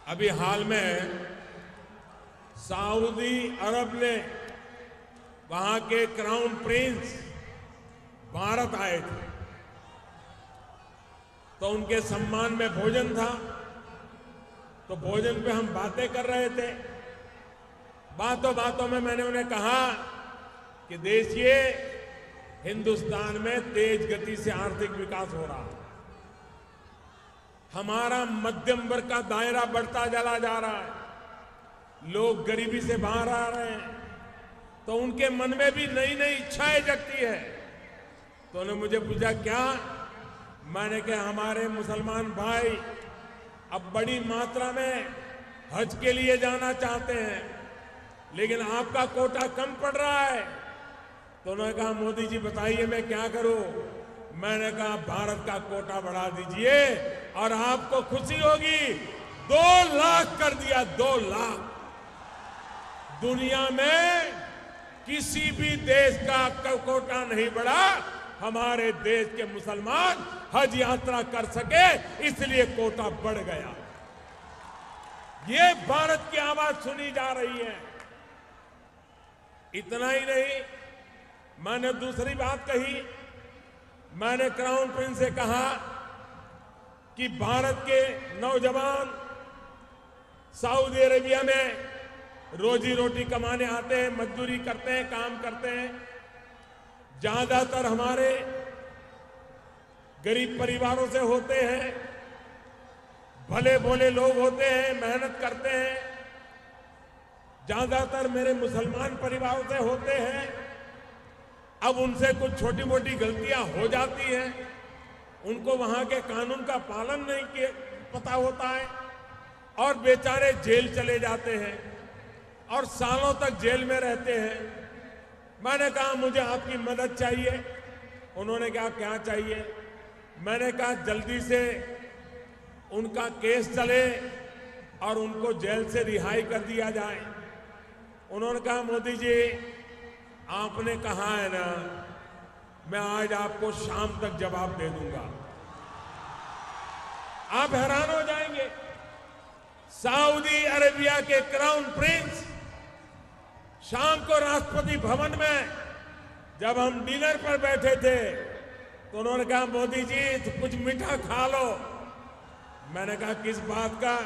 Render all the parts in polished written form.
अभी हाल में सऊदी अरब ने वहां के क्राउन प्रिंस भारत आए थे, तो उनके सम्मान में भोजन था। तो भोजन पे हम बातें कर रहे थे। बातों बातों में मैंने उन्हें कहा कि देखिए, हिंदुस्तान में तेज गति से आर्थिक विकास हो रहा है, हमारा मध्यम वर्ग का दायरा बढ़ता चला जा रहा है, लोग गरीबी से बाहर आ रहे हैं, तो उनके मन में भी नई नई इच्छाएं जगती है। तो उन्होंने मुझे पूछा क्या? मैंने कहा हमारे मुसलमान भाई अब बड़ी मात्रा में हज के लिए जाना चाहते हैं, लेकिन आपका कोटा कम पड़ रहा है। तो उन्होंने कहा मोदी जी बताइए मैं क्या करूं? मैंने कहा भारत का कोटा बढ़ा दीजिए और आपको खुशी होगी। 2 लाख कर दिया, 2 लाख। दुनिया में किसी भी देश का कोटा नहीं बढ़ा, हमारे देश के मुसलमान हज यात्रा कर सके इसलिए कोटा बढ़ गया। ये भारत की आवाज सुनी जा रही है। इतना ही नहीं, मैंने दूसरी बात कही। मैंने क्राउन प्रिंस से कहा कि भारत के नौजवान सऊदी अरेबिया में रोजी रोटी कमाने आते हैं, मजदूरी करते हैं, काम करते हैं। ज्यादातर हमारे गरीब परिवारों से होते हैं, भले भोले लोग होते हैं, मेहनत करते हैं। ज्यादातर मेरे मुसलमान परिवारों से होते हैं। अब उनसे कुछ छोटी मोटी गलतियां हो जाती हैं, उनको वहां के कानून का पालन नहीं पता होता है और बेचारे जेल चले जाते हैं और सालों तक जेल में रहते हैं। मैंने कहा मुझे आपकी मदद चाहिए। उन्होंने कहा क्या चाहिए? मैंने कहा जल्दी से उनका केस चले और उनको जेल से रिहाई कर दिया जाए। उन्होंने कहा मोदी जी आपने कहा है ना, मैं आज आपको शाम तक जवाब दे दूंगा। आप हैरान हो जाएंगे। सऊदी अरेबिया के क्राउन प्रिंस शाम को राष्ट्रपति भवन में जब हम डिनर पर बैठे थे तो उन्होंने कहा मोदी जी तो कुछ मीठा खा लो। मैंने कहा किस बात का?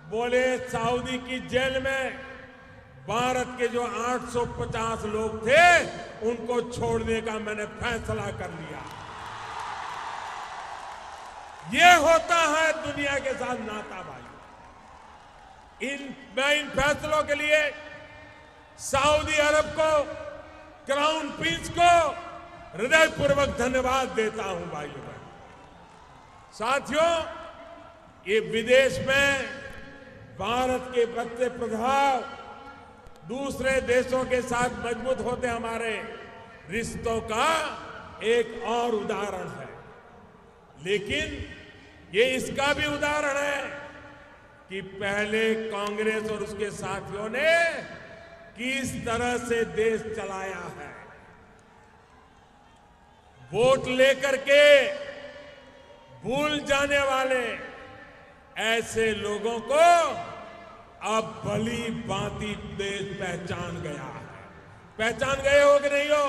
बोले सऊदी की जेल में भारत के जो 850 लोग थे उनको छोड़ने का मैंने फैसला कर लिया। ये होता है दुनिया के साथ नाता भाई। मैं इन फैसलों के लिए सऊदी अरब को, क्राउन प्रिंस को हृदयपूर्वक धन्यवाद देता हूं भाइयों बहनों। साथियों, ये विदेश में भारत के बढ़ते प्रभाव दूसरे देशों के साथ मजबूत होते हमारे रिश्तों का एक और उदाहरण है। लेकिन ये इसका भी उदाहरण है कि पहले कांग्रेस और उसके साथियों ने किस तरह से देश चलाया है। वोट लेकर के भूल जाने वाले ऐसे लोगों को अब भली भांति देश पहचान गया है। पहचान गए हो कि नहीं हो?